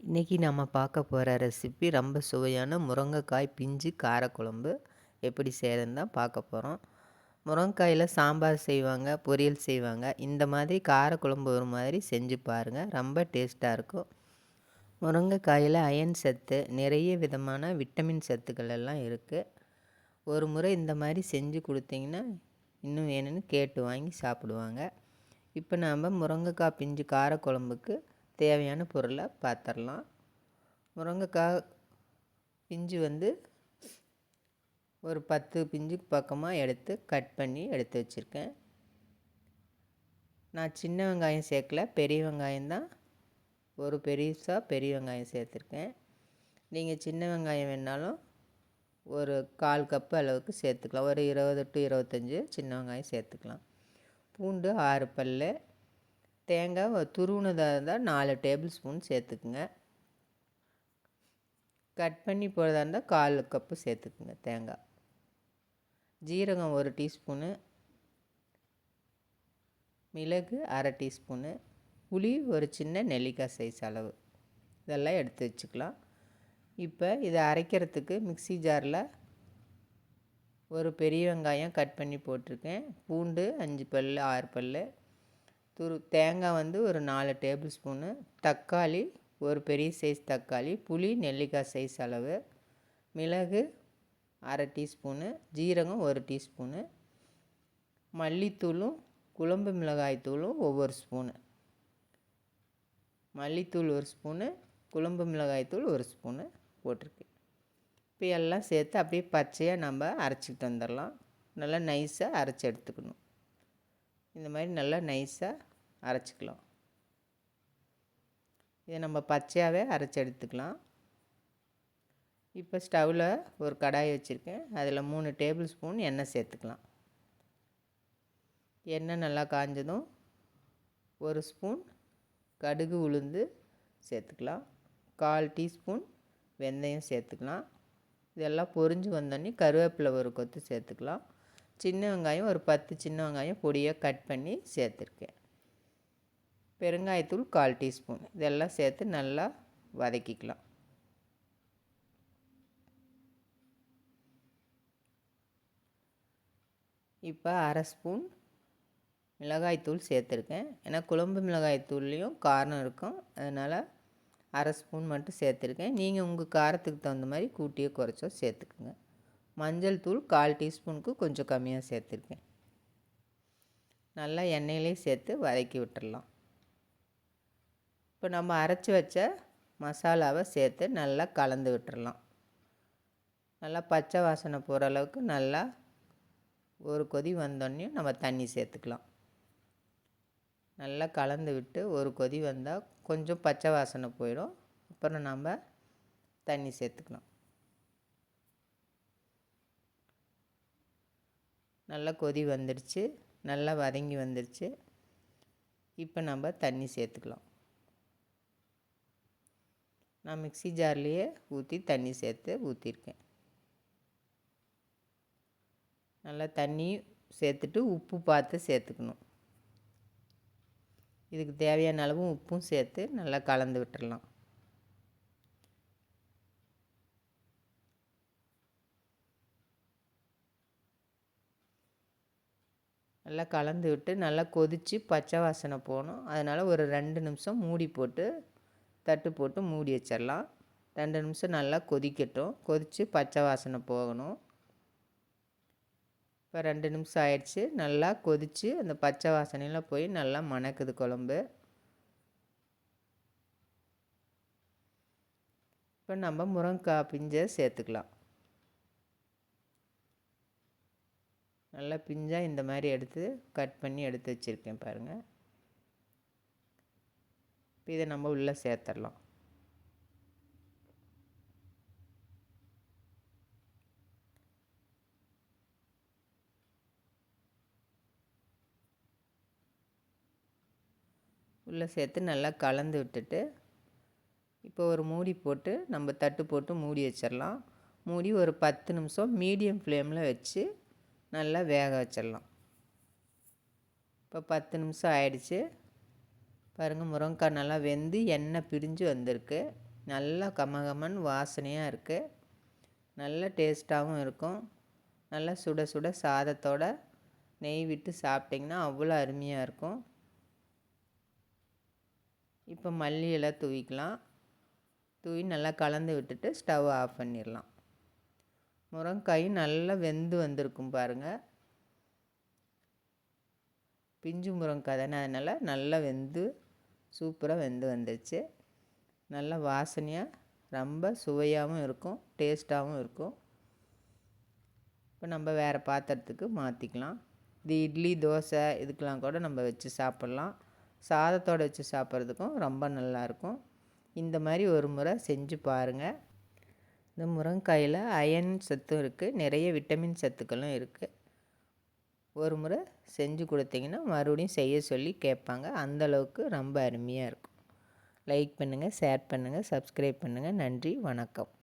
இன்றைக்கி நம்ம பார்க்க போகிற ரெசிபி ரொம்ப சுவையான முருங்கைக்காய் பிஞ்சு காரக்குழம்பு எப்படி செய்கிறதுன்னு தான் பார்க்க போகிறோம். முருங்கைக்காயில் சாம்பார் செய்வாங்க, பொரியல் செய்வாங்க. இந்த மாதிரி காரக்குழம்பு ஒரு மாதிரி செஞ்சு பாருங்கள், ரொம்ப டேஸ்ட்டாக இருக்கும். முருங்கைக்காயில் அயன் சத்து, நிறைய விதமான விட்டமின் சத்துக்கள் எல்லாம் இருக்குது. ஒரு முறை இந்த மாதிரி செஞ்சு கொடுத்தீங்கன்னா இன்னும் வேணும்னு கேட்டு வாங்கி சாப்பிடுவாங்க. இப்போ நாம் முருங்கைக்காய் பிஞ்சு காரக்குழம்புக்கு தேவையான பொருளை பார்த்துடலாம். முருங்கைக்காய் பிஞ்சு ஒரு 10 பிஞ்சுக்கு பக்கமாக எடுத்து கட் பண்ணி எடுத்து வச்சுருக்கேன். நான் சின்ன வெங்காயம் சேர்க்கல, பெரிய வெங்காயம்தான். ஒரு பெரிய வெங்காயம் சேர்த்துருக்கேன். நீங்கள் சின்ன வெங்காயம் வேணாலும் ஒரு 1/4 கப்பு அளவுக்கு சேர்த்துக்கலாம். ஒரு 20 to 25 சின்ன வெங்காயம் சேர்த்துக்கலாம். பூண்டு 6 பல், தேங்காய் துருவுனதாக இருந்தால் 4 டேபிள் ஸ்பூன் சேர்த்துக்குங்க. கட் பண்ணி போடுறதா இருந்தால் 1/4 கப்பு சேர்த்துக்குங்க தேங்காய். ஜீரகம் 1 டீஸ்பூனு, மிளகு 1/2 டீஸ்பூனு, புளி ஒரு சின்ன நெல்லிக்காய் சைஸ் அளவு, இதெல்லாம் எடுத்து வச்சுக்கலாம். இப்போ இதை அரைக்கிறதுக்கு மிக்ஸி ஜாரில் ஒரு பெரிய வெங்காயம் கட் பண்ணி போட்டிருக்கேன், பூண்டு 5 பல் 6 பல், தேங்காய் ஒரு 4 டேபிள் ஸ்பூனு, தக்காளி ஒரு பெரிய சைஸ் தக்காளி, புளி நெல்லிக்காய் சைஸ் அளவு, மிளகு 1/2 டீஸ்பூனு, ஜீரகம் 1 டீஸ்பூனு, மல்லித்தூளும் குழம்பு மிளகாய் தூளும் ஒவ்வொரு ஸ்பூனு, மல்லித்தூள் 1 ஸ்பூனு, குழம்பு மிளகாய் தூள் 1 ஸ்பூனு போட்டிருக்கேன். இப்போ எல்லாம் சேர்த்து அப்படியே பச்சையாக நம்ம அரைச்சிக்கிட்டு வந்துடலாம். நல்லா நைஸாக அரைச்சி எடுத்துக்கணும். இந்த மாதிரி நல்லா நைஸாக அரைச்சிக்கலாம். இதை நம்ம பச்சையாகவே அரைச்சி எடுத்துக்கலாம். இப்போ ஸ்டவ்வில் ஒரு கடாய் வச்சுருக்கேன், அதில் 3 டேபிள் ஸ்பூன் எண்ணெய் சேர்த்துக்கலாம். எண்ணெய் நல்லா காஞ்சதும் 1 ஸ்பூன் கடுகு உளுந்து சேர்த்துக்கலாம். 1/4 டீஸ்பூன் வெந்தயம் சேர்த்துக்கலாம். இதெல்லாம் பொரிஞ்சு வந்தோடனே கருவேப்பிலை ஒரு கொத்து சேர்த்துக்கலாம். சின்ன வெங்காயம் ஒரு 10 சின்ன வெங்காயம் பொடியாக கட் பண்ணி சேர்த்துருக்கேன். பெருங்காயத்தூள் 1/4 டீஸ்பூன், இதெல்லாம் சேர்த்து நல்லா வதக்கிக்கலாம். இப்போ 1/2 ஸ்பூன் மிளகாய்த்தூள் சேர்த்துருக்கேன். ஏன்னா குழம்பு மிளகாய்த்தூள்லேயும் காரம் இருக்கும், அதனால் 1/2 ஸ்பூன் மட்டும் சேர்த்துருக்கேன். நீங்கள் உங்கள் காரத்துக்கு தகுந்த மாதிரி கூட்டியோ குறைச்சோ சேர்த்துக்குங்க. மஞ்சள் தூள் 1/4 டீஸ்பூனுக்கு கொஞ்சம் கம்மியாக சேர்த்துருக்கேன். நல்லா எண்ணெயிலே சேர்த்து வதக்கி விட்டுடலாம். இப்போ நம்ம அரைச்சி வச்ச மசாலாவை சேர்த்து நல்லா கலந்து விட்டுறலாம். நல்லா பச்சை வாசனை போகிற அளவுக்கு நல்லா ஒரு கொதி வந்தோடனே நம்ம தண்ணி சேர்த்துக்கலாம். நல்லா கலந்து விட்டு ஒரு கொதி வந்தால் கொஞ்சம் பச்சை வாசனை போயிடும். அப்புறம் நம்ம தண்ணி சேர்த்துக்கலாம். நல்லா கொதி வந்துடுச்சு, நல்லா வதங்கி வந்துடுச்சு. இப்போ நம்ம தண்ணி சேர்த்துக்கலாம். நான் மிக்ஸி ஜார்லேயே ஊற்றி தண்ணி சேர்த்து ஊற்றிருக்கேன். நல்லா தண்ணி சேர்த்துட்டு உப்பு பார்த்து சேர்த்துக்கணும். இதுக்கு தேவையான அளவு உப்பும் சேர்த்து நல்லா கலந்து விட்டுடலாம். நல்லா கலந்து விட்டு நல்லா கொதித்து பச்சை வாசனை போகணும். அதனால் ஒரு 2 நிமிஷம் மூடி போட்டு தட்டு போட்டு மூடி வச்சிடலாம். 2 நிமிஷம் நல்லா கொதிக்கட்டும், கொதித்து பச்சை வாசனை போகணும். இப்போ 2 நிமிஷம் ஆயிடுச்சு, நல்லா கொதித்து அந்த பச்சை வாசனையெல்லாம் போய் நல்லா மணக்குது குழம்பு. இப்போ நம்ம முருங்கைக்காய் பிஞ்சை சேர்த்துக்கலாம். நல்லா பிஞ்சாக இந்த மாதிரி எடுத்து கட் பண்ணி எடுத்து வச்சுருக்கேன் பாருங்கள். இப்போ இதை நம்ம உள்ளே சேர்த்துடலாம். உள்ளே சேர்த்து நல்லா கலந்து விட்டுட்டு இப்போ ஒரு மூடி போட்டு நம்ம தட்டு போட்டு மூடி வச்சிடலாம். மூடி ஒரு 10 நிமிஷம் மீடியம் ஃப்ளேமில் வச்சு நல்லா வேக வச்சிடலாம். இப்போ 10 நிமிஷம் ஆயிடுச்சு பாருங்கள். முருங்கைக்காய் நல்லா வெந்து எண்ணெய் பிரிஞ்சு வந்திருக்கு. நல்லா கமகமன்னு வாசனையாக இருக்குது. நல்ல டேஸ்ட்டாகவும் இருக்கும். நல்லா சுட சுட சாதத்தோட நெய் விட்டு சாப்பிட்டிங்கன்னா அவ்வளோ அருமையாக இருக்கும். இப்போ மல்லி இலை தூவிக்கலாம். தூவி நல்லா கலந்து விட்டுட்டு ஸ்டவ் ஆஃப் பண்ணிடலாம். முருங்கைக்காய் நல்லா வெந்து வந்திருக்கும் பாருங்கள். பிஞ்சு முருங்கைக்காய் தானே, அதனால் நல்லா வெந்து சூப்பராக வெந்து வந்துடுச்சு. நல்லா வாசனையாக ரொம்ப சுவையாகவும் இருக்கும், டேஸ்ட்டாகவும் இருக்கும். இப்போ நம்ம வேறு பாத்திரத்துக்கு மாற்றிக்கலாம். இது இட்லி தோசை இதுக்கெலாம் கூட நம்ம வச்சு சாப்பிட்லாம். சாதத்தோடு வச்சு சாப்பிட்றதுக்கும் ரொம்ப நல்லாயிருக்கும். இந்த மாதிரி ஒரு முறை செஞ்சு பாருங்கள். இந்த முருங்கைக்காயில் அயன் சத்தும் இருக்குது, நிறைய விட்டமின் சத்துக்களும் இருக்குது. ஒரு முறை செஞ்சு கொடுத்தீங்கன்னா மறுபடியும் செய்ய சொல்லி கேட்பாங்க. அந்தளவுக்கு ரொம்ப அருமையாக இருக்கும். லைக் பண்ணுங்கள், ஷேர் பண்ணுங்கள், சப்ஸ்கிரைப் பண்ணுங்கள். நன்றி, வணக்கம்.